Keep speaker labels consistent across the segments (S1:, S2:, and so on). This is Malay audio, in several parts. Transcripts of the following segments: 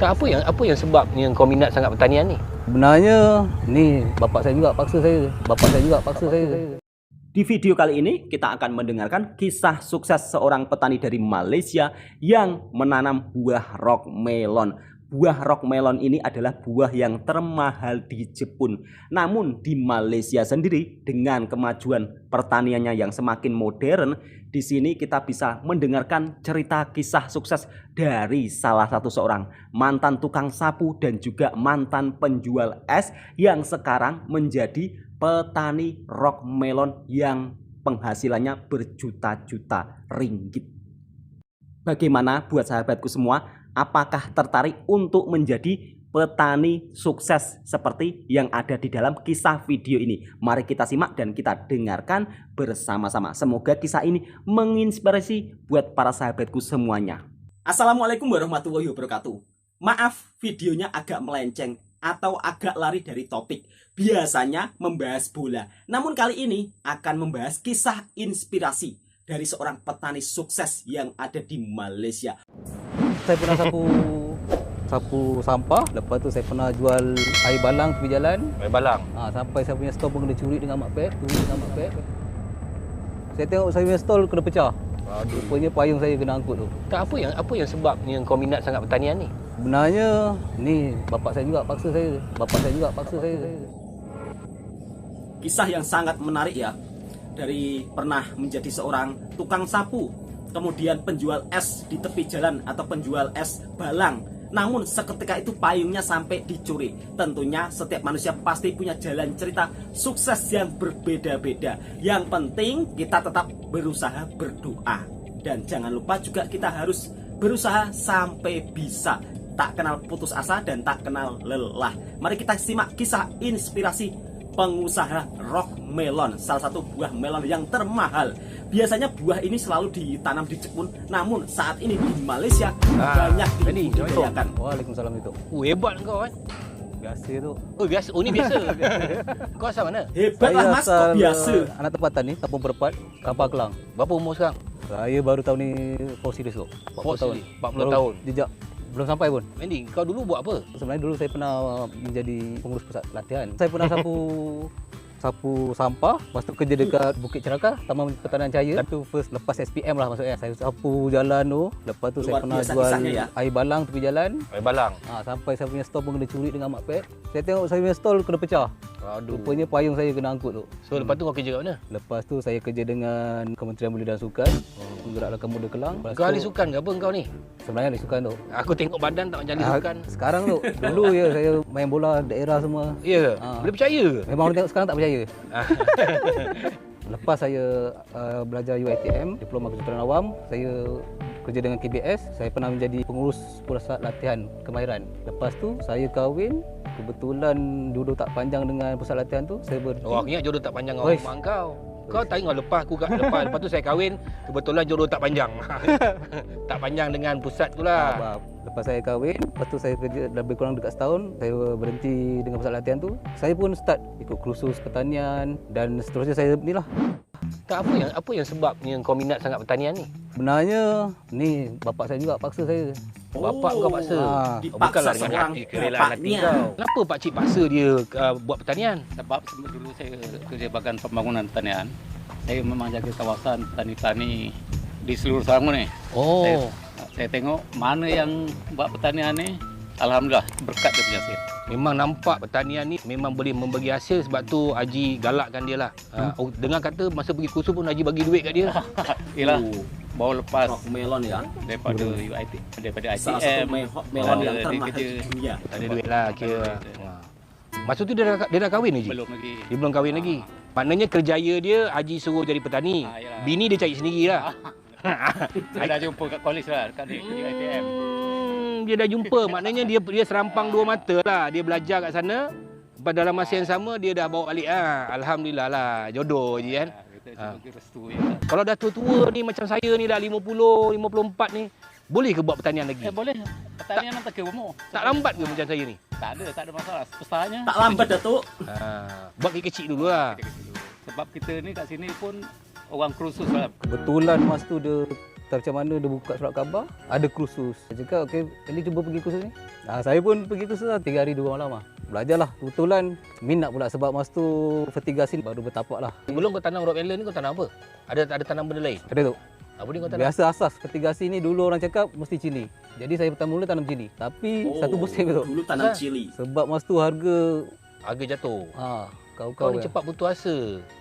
S1: Tak, apa yang sebab yang kau minat sangat pertanian ni?
S2: Sebenarnya ni bapak saya juga paksa saya.
S3: Di video kali ini kita akan mendengarkan kisah sukses seorang petani dari Malaysia yang menanam buah rock melon. Buah rock melon ini adalah buah yang termahal di Jepun. Namun di Malaysia sendiri dengan kemajuan pertaniannya yang semakin modern, di sini kita bisa mendengarkan cerita kisah sukses dari salah satu seorang mantan tukang sapu dan juga mantan penjual es yang sekarang menjadi petani rock melon yang penghasilannya berjuta-juta ringgit. Bagaimana buat sahabatku semua? Apakah tertarik untuk menjadi petani sukses seperti yang ada di dalam kisah video ini? Mari kita simak dan kita dengarkan bersama-sama. Semoga kisah ini menginspirasi buat para sahabatku semuanya. Assalamualaikum warahmatullahi wabarakatuh. Maaf, videonya agak melenceng atau agak lari dari topik. Biasanya membahas bola, namun kali ini akan membahas kisah inspirasi dari seorang petani sukses yang ada di Malaysia.
S2: Saya pernah sapu sampah, lepas tu saya pernah jual air balang tepi jalan.
S1: Air balang.
S2: Sampai saya punya stol pun kena curi dengan mak pek. Saya tengok saya punya stol kena pecah. Rupanya payung saya kena angkut tu.
S1: Tak, apa yang sebab yang kau minat sangat pertanian ni?
S2: Sebenarnya ni bapak saya juga paksa saya.
S3: Kisah yang sangat menarik ya. Dari pernah menjadi seorang tukang sapu, kemudian penjual es di tepi jalan atau penjual es balang. Namun seketika itu payungnya sampai dicuri. Tentunya setiap manusia pasti punya jalan cerita sukses yang berbeda-beda. Yang penting kita tetap berusaha berdoa. Dan jangan lupa juga kita harus berusaha sampai bisa. Tak kenal putus asa dan tak kenal lelah. Mari kita simak kisah inspirasi pengusaha rock melon, salah satu buah melon yang termahal. Biasanya buah ini selalu ditanam di Jepun, namun saat ini di Malaysia banyak dibudidayakan.
S2: Waalaikumsalam itu.
S1: Hebat kau kan?
S2: Biasa tu.
S1: Oh biasa, ni biasa. Kau asal mana?
S3: Hebatlah mas, kok biasa.
S2: Anak tempatan ni, Kampung Perempat, Kampar Kelang.
S1: Berapa umur sekarang?
S2: Saya baru tahun ni 4 series tu.
S1: 40 tahun.
S2: Jejak belum sampai pun.
S1: Mendy, kau dulu buat apa?
S2: Sebenarnya dulu saya pernah menjadi pengurus pusat latihan. Saya pernah sapu sampah, lepas tu kerja dekat Bukit Cerakah, Taman Pertanian Cahaya. Itu first lepas SPM lah maksudnya. Saya sapu jalan tu, lepas tu saya pernah jual air balang tepi jalan.
S1: Air balang.
S2: Sampai saya punya stol pun kena curi dengan mak pek. Saya tengok saya punya stol kena pecah. Rupanya payung saya kena angkut tu.
S1: So lepas tu kau kerja kat mana?
S2: Lepas tu saya kerja dengan Kementerian Belia dan Sukan, Penggerak Rakan Muda Kelang.
S1: Kau ahli sukan ke apa kau ni?
S2: Sebenarnya ahli sukan tu.
S1: Aku tengok badan tak macam ahli sukan.
S2: Sekarang tu, dulu ya saya main bola daerah semua.
S1: Ya ke? Boleh percaya ke?
S2: Memang orang tengok sekarang tak percaya. Lepas saya belajar UiTM, Diploma Kejuruteraan Awam, saya kerja dengan KBS. Saya pernah menjadi pengurus pusat latihan kemahiran. Lepas tu saya kahwin. Kebetulan jodoh tak panjang dengan pusat latihan tu, saya berhenti.
S1: Oh, akhirnya jodoh tak panjang dengan mak kau. Kau tengok lepas aku kat lepas. Lepas tu saya kahwin, kebetulan jodoh tak panjang. Tak panjang dengan pusat tu lah.
S2: Lepas saya kahwin, lepas tu saya kerja lebih kurang dekat setahun, saya berhenti dengan pusat latihan tu. Saya pun start ikut kursus pertanian dan seterusnya saya ni lah.
S1: Tak, apa yang sebab yang kau minat sangat pertanian ni?
S2: Sebenarnya ni bapak saya juga paksa saya.
S1: Bapak kau paksa?
S3: Dipaksa seorang bapaknya.
S1: Kenapa pak cik paksa dia buat pertanian?
S4: Sebab dulu saya kerja bagian pembangunan pertanian. Saya memang jaga kawasan petani-petani di seluruh Selangor ni.
S1: Oh.
S4: Saya tengok mana yang buat pertanian ni, alhamdulillah berkat dia punya hasil.
S1: Memang nampak pertanian ni memang boleh membagi hasil, sebab tu Haji galakkan dia lah. Dengar kata masa pergi kursus pun Haji bagi duit kat dia.
S4: Yalah. Baru lepas
S3: rock melon ya,
S4: daripada UiT, daripada
S3: salah satu
S4: ITM,
S3: melon yang termahal di dunia.
S1: Ada duit lah kira. Masa tu dia dah kahwin Haji?
S4: belum lagi.
S1: Dia belum kahwin lagi. Maknanya kerjaya dia Haji suruh jadi petani. Bini dia cari sendiri lah.
S4: Saya dah jumpa kat college lah, kat UiTM.
S1: Dia dah jumpa, maknanya dia serampang dua mata lah. Dia belajar kat sana, pada dalam masa yang sama dia dah bawa balik. Alhamdulillah lah, jodoh je kan. Kalau dah tua-tua ni macam saya ni dah 50, 54 ni, boleh ke buat pertanian lagi?
S4: Boleh. Pertanian tak ke umur.
S1: Tak lambat ke macam saya ni?
S4: Tak ada masalah. Usahanya
S3: tak lambat Datuk.
S1: Buat kecil-kecil dulu lah.
S4: Sebab kita ni kat sini pun orang kursus lah.
S2: Kebetulan masa tu dia entah macam mana dia buka surat khabar, ada kursus. Saya cakap, okey, ini cuba pergi kursus ni. Saya pun pergi kursus lah, 3 hari 2 malam lah. Belajarlah. Kebetulan minat pula sebab masa tu fertigasi baru bertapak lah.
S1: Sebelum kau tanam rock melon ni kau tanam apa? Ada tanam benda lain?
S2: Ada tu.
S1: Apa ni kau tanam?
S2: Biasa asas fertigasi ni dulu orang cakap mesti cili. Jadi saya pertama mula tanam cili. Tapi satu musim tu.
S3: Dulu tanam cili.
S2: Sebab masa tu
S1: Harga jatuh. Kau
S2: kau
S1: ni cepat putus asa.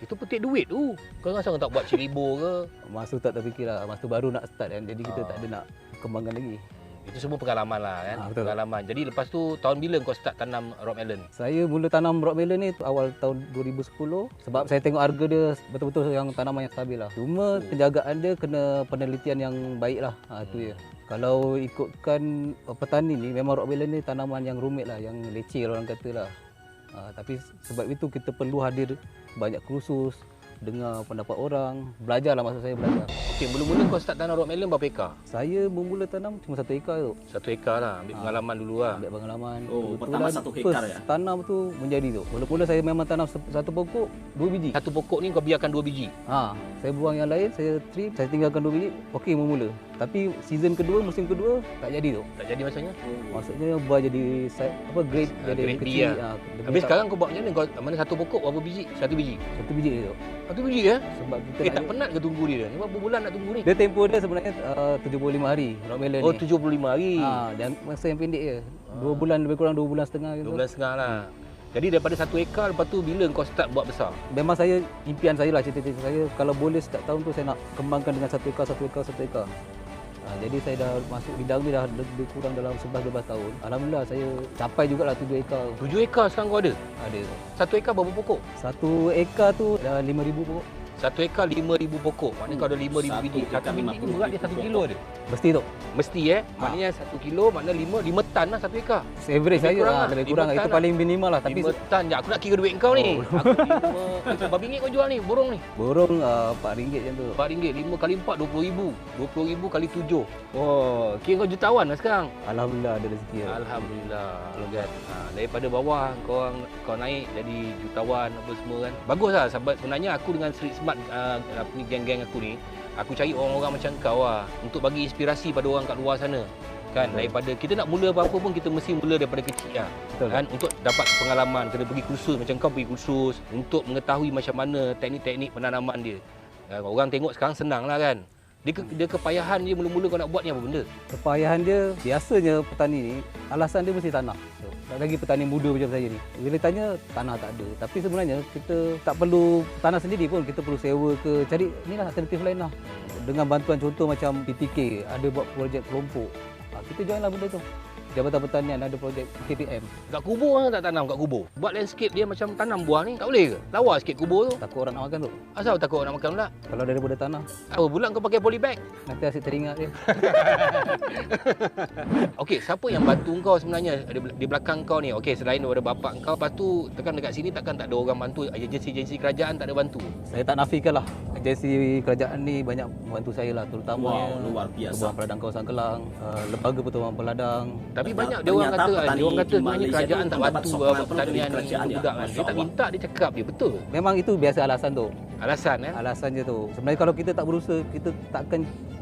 S1: Itu petik duit tu. Kau rasa kau tak buat cilibo ke?
S2: Masa tu tak terfikir lah. Masa tu baru nak start kan. Jadi kita tak ada nak kembangkan lagi.
S1: Itu semua pengalaman lah kan.
S2: Betul.
S1: Pengalaman. Jadi lepas tu tahun bila kau start tanam rock melon?
S2: Saya mula tanam rock melon ni awal tahun 2010 sebab saya tengok harga dia betul-betul yang tanaman yang stabil lah. Cuma penjagaan dia kena penelitian yang baik lah. Itu je. Kalau ikutkan petani ni memang rock melon ni tanaman yang rumit lah, yang leceh orang kata lah. Tapi sebab itu kita perlu hadir banyak kursus, dengar pendapat orang, belajarlah masa saya belajar.
S1: Okey, mula-mula kau start tanam rock melon berapa ekar?
S2: Saya bermula tanam cuma 1 ekar tu.
S1: 1 ekar lah, ambil pengalaman dulu lah.
S2: Ambil pengalaman.
S3: Pertama 1 hektar ya?
S2: Tanam tu menjadi tu. Mula-mula saya memang tanam satu pokok 2 biji.
S1: Satu pokok ni kau biarkan 2 biji.
S2: Saya buang yang lain, saya trim, saya tinggalkan 2 biji. Okey bermula. Tapi season kedua, musim kedua tak jadi tu.
S1: Tak jadi maksudnya?
S2: Maksudnya buah jadi grade jadi
S1: grade B
S2: kecil.
S1: lah. Habis sekarang kau buat macam mana? Kau mana satu pokok berapa biji? 1 biji.
S2: 1 biji tu.
S1: 1 biji ya?
S2: Sebab kita
S1: Tak penat ke tunggu dia? Ni berapa bulan nak tunggu ni?
S2: dia tempoh dia sebenarnya 75 hari rock melon
S1: Oh,
S2: ni.
S1: 75 hari.
S2: Dan masa yang pendek je. 2 bulan lebih kurang 2 bulan setengah gitu.
S1: 2 bulan setengah lah. Jadi daripada 1 ekar, lepas tu bila kau start buat besar?
S2: Memang saya, impian saya lah, cita-cita saya kalau boleh setiap tahun tu saya nak kembangkan dengan 1 ekar, 1 ekar, 1 ekar. Jadi saya dah masuk bidang ni dah lebih kurang dalam 11-12 tahun. Alhamdulillah saya capai jugalah 7 ekar.
S1: 7 ekar sekarang kau ada?
S2: Ada.
S1: 1 ekar berapa pokok?
S2: 1 ekar tu dah 5,000 pokok.
S1: 1 ekar 5,000 pokok. Maknanya kau ada 5,000 biji. 1
S3: ekar
S1: biji ni berat dia 1 kilo ada?
S2: Mesti tu.
S1: Mesti Maknanya 1 kilo makna 5 tan lah 1 ekar.
S2: Average saya
S1: kurang lah.
S2: lebih kurang.
S1: 5
S2: Itu
S1: tan
S2: paling minimal lah. Tapi
S1: 5 tan je. Aku nak kira duit kau ni. Aku 5. Berapa ringgit kau jual ni? Borong ni?
S2: borong RM4 macam tu.
S1: RM4. 5 kali 4, RM20,000. RM20,000 kali 7. Oh, kira kau jutawan lah sekarang.
S2: Alhamdulillah ada rezeki.
S1: Alhamdulillah. Kan? Daripada bawah kau naik jadi jutawan apa semua kan. Bagus lah sebab sebenarnya aku dengan Street Smart geng-geng aku ni, aku cari orang-orang macam kau lah untuk bagi inspirasi pada orang kat luar sana. Kan, daripada kita nak mula apa-apa pun kita mesti mula daripada kecil lah.
S2: Betul.
S1: Kan, untuk dapat pengalaman, kena pergi kursus macam kau pergi kursus untuk mengetahui macam mana teknik-teknik penanaman dia. Orang tengok sekarang senang lah kan. Dia kepayahan dia mula-mula kau nak buat ni apa benda?
S2: Kepayahan dia, biasanya petani ni, alasan dia mesti tanah. Lagi petani muda macam saya ni. Bila tanya, tanah tak ada. Tapi sebenarnya kita tak perlu tanah sendiri pun, kita perlu sewa ke, cari inilah alternatif lain lah. Dengan bantuan contoh macam PTK, ada buat projek kelompok. Kita join lah benda tu. Jabatan Pertanian ada projek KPM.
S1: Kat kubur orang tak tanam kat kubur. Buat landscape dia macam tanam buah ni, tak boleh ke? Lawa sikit kubur tu.
S2: Takut orang nak makan tu.
S1: Asal takut orang nak makan pula?
S2: Kalau daripada tanah,
S1: Apa pula kau pakai polybag?
S2: nanti asyik teringat dia.
S1: Okey, siapa yang bantu kau sebenarnya di belakang kau ni? Okey, selain daripada bapak kau, lepas tu tekan dekat sini takkan tak ada orang bantu, agensi-agensi kerajaan tak ada bantu.
S2: Saya tak nafikan lah. Agensi kerajaan ni banyak membantu saya lah. Terutamanya
S3: luar biasa.
S2: Pertubuhan Peladang Kawasan Kelang, Lembaga Pertubuhan Peladang.
S1: Tapi banyak dia
S3: Ternyata
S1: orang kata
S3: petani
S1: dia orang kata
S3: di
S1: sebenarnya
S3: Malaysia
S1: kerajaan
S3: tu
S1: tak
S3: mendapat
S1: bantu
S3: sokongan penuh
S1: pertanian
S3: dari
S1: ni
S3: kerajaan
S1: untuk
S3: ya.
S1: budak kan. Dia
S3: Masya
S1: tak
S3: Allah.
S1: minta, dia cakap dia betul.
S2: Memang itu biasa alasan tu.
S1: Alasan
S2: Alasan je tu. Sebenarnya kalau kita tak berusaha, kita takkan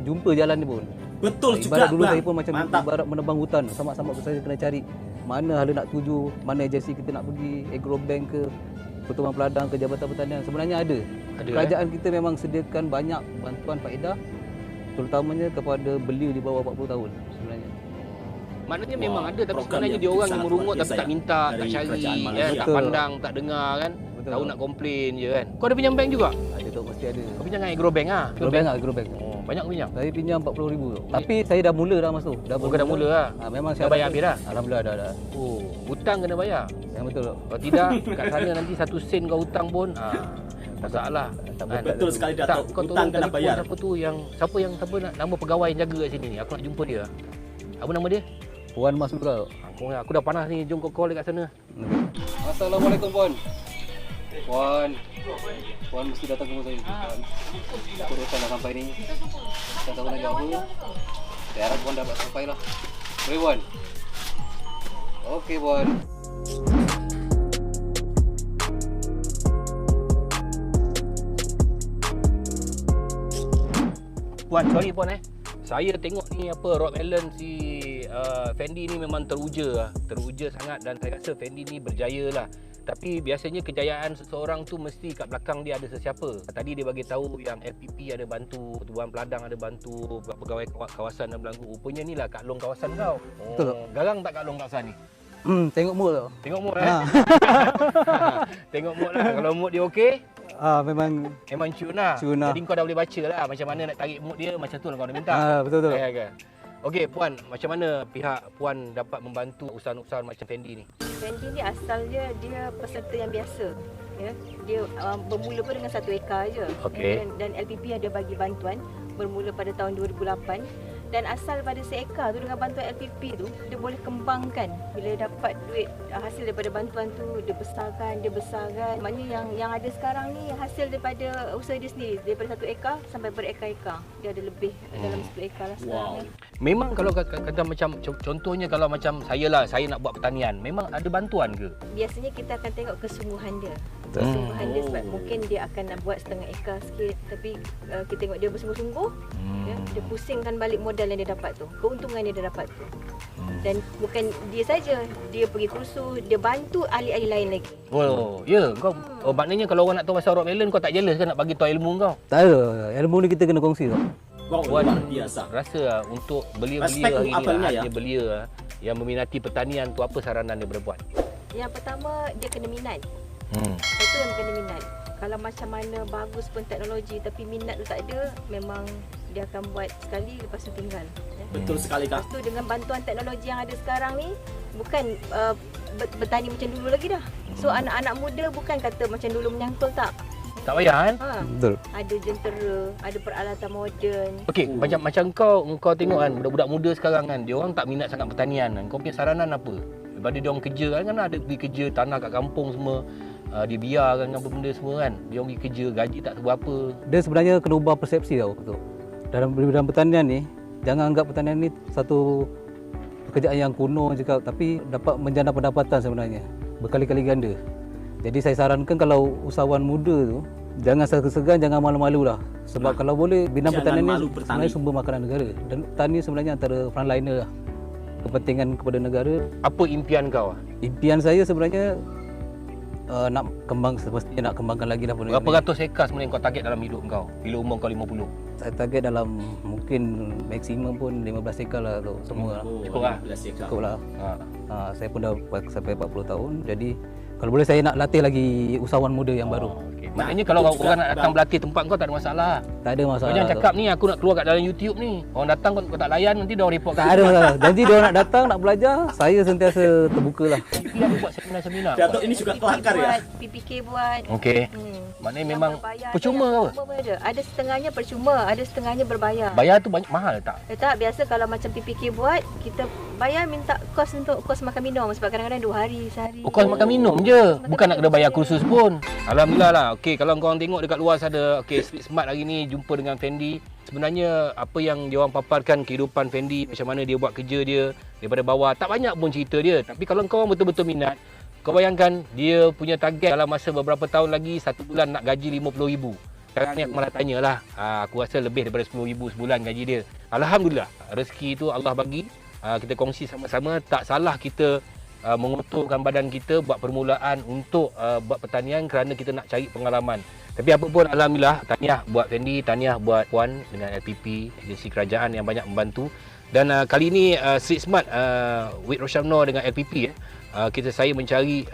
S2: jumpa jalan ni pun.
S3: Betul juga,
S2: Ibarat dulu
S3: Bang.
S2: saya pun macam
S3: Mantap.
S2: ibarat menebang hutan. Sama-sama saya kena cari mana hala nak tuju, mana agensi kita nak pergi, Agrobank ke, Pertubuhan Peladang ke, Jabatan Pertanian. Sebenarnya ada. Kerajaan kita memang sediakan banyak bantuan faedah, terutamanya kepada belia di bawah 40 tahun sebenarnya.
S1: Maknanya memang ada, tapi
S3: program
S1: sebenarnya
S3: yang
S1: dia orang yang
S3: sangat
S1: merungut
S3: luar
S1: tapi
S3: biasa
S1: tak
S3: ya,
S1: minta, tak
S3: dari
S1: cari,
S3: kerajaan
S1: kan,
S3: Malaysia.
S1: tak
S2: Betul.
S1: pandang, tak dengar kan.
S2: Betul.
S1: Tahu nak komplain je kan. Kau ada pinjam bank juga?
S2: Ada tu mesti ada.
S1: Kau pinjam dengan Agrobank ah?
S2: Agrobank lah, Agrobank.
S1: Oh, banyak kau pinjam?
S2: Saya pinjam 40,000 tu. Tapi saya dah mula dah masa tu.
S1: Oh, kau dah mula lah?
S2: Memang
S1: Dah bayar habis dah?
S2: Alhamdulillah dah.
S1: Oh, hutang kena bayar.
S2: Yang betul tu.
S1: Kalau tidak, kat sana nanti 1 sen kau hutang pun, masalah.
S2: Tak
S1: Kan?
S3: Betul sekali Dato'.
S1: Kau
S3: Hutang
S1: tolong
S3: kena
S1: telefon
S3: bayar.
S1: siapa nama pegawai yang jaga kat sini ni. Aku nak jumpa dia. Apa nama dia?
S2: Puan Masura.
S1: Aku dah panas ni, jom kau call dekat sana.
S2: Assalamualaikum Puan. Puan mesti datang ke rumah saya. Urusan dah sampai ni. Tak tahu nak jawab apa. Saya harap Puan dapat sampai lah. Boleh Puan? Okey Puan.
S1: Puan, sorry Puan Saya tengok ni Rock Melon si Fendi ni memang teruja sangat, dan saya rasa Fendi ni berjaya lah. Tapi biasanya kejayaan seseorang tu mesti kat belakang dia ada sesiapa. Tadi dia bagi tahu yang LPP ada bantu, Tuan Peladang ada bantu, pegawai kawasan ada bantu. Rupanya ni lah Kak Long kawasan kau.
S2: Betul.
S1: Garang tak Kak Long kawasan ni?
S2: Tengok mood tu.
S1: Tengok mood Tengok mood lah. Kalau mood dia okey, memang cun lah. Jadi kau dah boleh baca lah macam mana nak tarik mood dia, macam tu lah kau dah minta.
S2: Betul.
S1: Okey Puan, macam mana pihak Puan dapat membantu usahawan-usahawan macam Fendi ni?
S5: Fendi ni asalnya dia peserta yang biasa. Ya. Dia bermula pun dengan 1 ekar je.
S1: Okey.
S5: Dan LPP ada bagi bantuan bermula pada tahun 2008. Dan asal pada seekar tu dengan bantuan LPP tu, dia boleh kembangkan. Bila dapat duit hasil daripada bantuan tu, dia besarkan. Maknanya yang ada sekarang ni hasil daripada usaha dia sendiri. Daripada 1 ekar sampai berekar-ekar. Dia ada lebih dalam 10 ekar lah sekarang ni.
S1: Memang kalau kata macam contohnya kalau macam saya nak buat pertanian, memang ada bantuan ke?
S5: Biasanya kita akan tengok kesungguhan dia. Kesungguhan dia sebab mungkin dia akan nak buat setengah ekar sikit, tapi kita tengok dia bersungguh-sungguh, ya, dia pusingkan balik modal yang dia dapat tu, keuntungan yang dia dapat tu. Dan bukan dia saja, dia pergi kursus, dia bantu ahli-ahli lain lagi.
S1: Oh, ya, kau maknanya kalau orang nak tahu pasal Rock Melon, kau tak jealous kan nak bagi tahu ilmu kau?
S2: Tak ada. Ilmu ni kita kena kongsi tau.
S3: Wow, luar biasa.
S1: Rasa untuk belia-belia
S3: Respect
S1: hari
S3: untuk abangnya,
S1: ni,
S3: ya.
S1: dia belia yang meminati pertanian tu, apa saranan dia boleh buat?
S5: Yang pertama, dia kena minat. Itu yang kena minat. Kalau macam mana bagus pun teknologi tapi minat tu tak ada, memang dia akan buat sekali lepas tu tinggal. Ya.
S3: Betul sekali Kak.
S5: Lepas tu dengan bantuan teknologi yang ada sekarang ni, bukan bertani macam dulu lagi dah. So anak-anak muda bukan kata macam dulu menyangkul, tak.
S1: Tak payah kan?
S2: Betul.
S5: Ada jentera, ada peralatan moden.
S1: Okey, macam kau tengok kan budak-budak muda sekarang kan, dia orang tak minat sangat pertanian kan. Kau punya saranan apa? Daripada dia orang kerja kan ada pergi kerja tanah kat kampung semua. Dia biarkan apa benda semua kan. Dia orang pergi kerja, gaji tak seberapa.
S2: Dia sebenarnya kena ubah persepsi tau tu. Dalam pertanian ni, jangan anggap pertanian ni satu pekerjaan yang kuno je kau, tapi dapat menjana pendapatan sebenarnya. Berkali-kali ganda. Jadi saya sarankan kalau usahawan muda tu, jangan segan, jangan malu-malu lah. Sebab kalau boleh, bidang pertanian ni sebenarnya sumber makanan negara. Dan petani sebenarnya antara frontliner lah. Kepentingan kepada negara.
S1: Apa impian kau?
S2: Impian saya sebenarnya nak semestinya nak kembangkan lagi lah.
S1: Berapa ratus ekar sebenarnya kau target dalam hidup kau bila umur kau 50?
S2: Saya target dalam mungkin maksimum pun 15 ekar lah tu semua.
S1: Cukup lah.
S2: Cukup lah. Saya pun dah sampai 40 tahun. Jadi kalau boleh saya nak latih lagi usahawan muda yang baru.
S1: Okay. Maknanya kalau orang nak datang berlatih tempat kau tak ada masalah.
S2: Tak ada masalah.
S1: Kau jangan cakap ni aku nak keluar kat dalam YouTube ni. Orang datang kau tak layan, nanti dia orang report.
S2: Tak ada masalah. Janji dia orang nak datang nak belajar, saya sentiasa terbuka lah.
S1: Dia buat seminar-seminar.
S3: Datuk ini juga kelakar ya.
S5: PPK buat.
S1: Okey. Maknanya memang percuma ke apa?
S5: Ada setengahnya percuma, ada setengahnya berbayar.
S1: Bayar tu banyak mahal tak?
S5: Tak, biasa kalau macam PPK buat, kita bayar minta kos untuk kos makan minum sebab kadang-kadang 2 hari, sehari.
S1: Kos makan minum je. Bukan nak kena bayar kursus pun. Alhamdulillah lah. Okey, kalau korang tengok dekat luar sana, okey, Street Smart hari ni jumpa dengan Fendi. Sebenarnya apa yang dia orang paparkan kehidupan Fendi, macam mana dia buat kerja dia daripada bawah, tak banyak pun cerita dia. Tapi kalau kau betul-betul minat, kau bayangkan dia punya target dalam masa beberapa tahun lagi, 1 bulan nak gaji 50,000. Sekarang ni aku malah tanyalah, aku rasa lebih daripada 10,000 sebulan gaji dia. Alhamdulillah, rezeki tu Allah bagi. Kita kongsi sama-sama, tak salah kita mengotorkan badan kita buat permulaan untuk buat pertanian kerana kita nak cari pengalaman. Tapi apa pun, alhamdulillah, tahniah buat Fendi, tahniah buat Puan dengan LPP, agensi kerajaan yang banyak membantu. Dan kali ini Street Smart with Roshamno dengan LPP saya mencari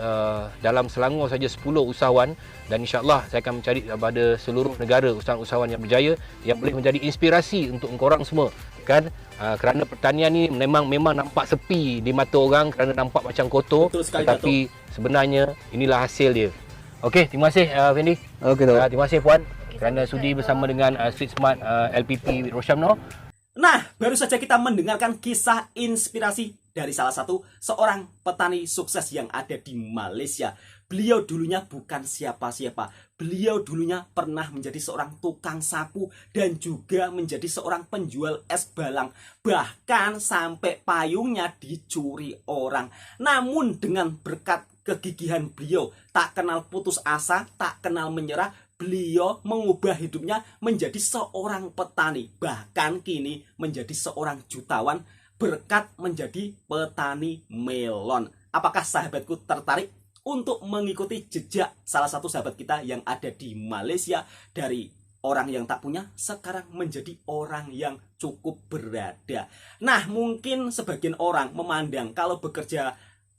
S1: dalam Selangor saja 10 usahawan, dan insya-Allah saya akan mencari pada seluruh negara usahawan-usahawan yang berjaya yang boleh menjadi inspirasi untuk korang semua kan. Kerana pertanian ni memang nampak sepi di mata orang kerana nampak macam kotor, tetapi sebenarnya inilah hasil dia. Okey, terima kasih Fendi.
S2: Okey,
S1: terima kasih Puan kerana sudi bersama dengan Street Smart LPP with Roshamno.
S3: Nah, baru saja kita mendengarkan kisah inspirasi dari salah satu seorang petani sukses yang ada di Malaysia. Beliau dulunya bukan siapa-siapa. Beliau dulunya pernah menjadi seorang tukang sapu dan juga menjadi seorang penjual es balang. Bahkan sampai payungnya dicuri orang. Namun dengan berkat kegigihan beliau, tak kenal putus asa, tak kenal menyerah, beliau mengubah hidupnya menjadi seorang petani, bahkan kini menjadi seorang jutawan berkat menjadi petani melon. Apakah sahabatku tertarik untuk mengikuti jejak salah satu sahabat kita yang ada di Malaysia, dari orang yang tak punya sekarang menjadi orang yang cukup berada? Nah, mungkin sebagian orang memandang kalau bekerja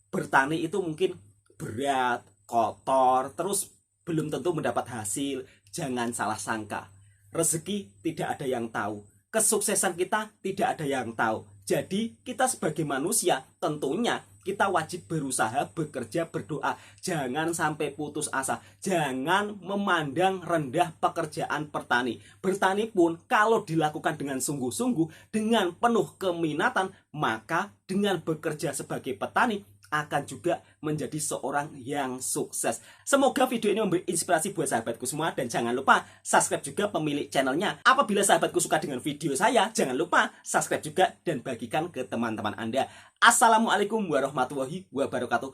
S3: bertani itu mungkin berat, kotor, terus belum tentu mendapat hasil. Jangan salah sangka, rezeki tidak ada yang tahu, kesuksesan kita tidak ada yang tahu. Jadi kita sebagai manusia tentunya kita wajib berusaha, bekerja, berdoa. Jangan sampai putus asa. Jangan memandang rendah pekerjaan petani. Bertani pun kalau dilakukan dengan sungguh-sungguh, dengan penuh keminatan, maka dengan bekerja sebagai petani akan juga menjadi seorang yang sukses. Semoga video ini memberi inspirasi buat sahabatku semua, dan jangan lupa subscribe juga pemilik channelnya. Apabila sahabatku suka dengan video saya, jangan lupa subscribe juga dan bagikan ke teman-teman Anda. Assalamualaikum warahmatullahi wabarakatuh.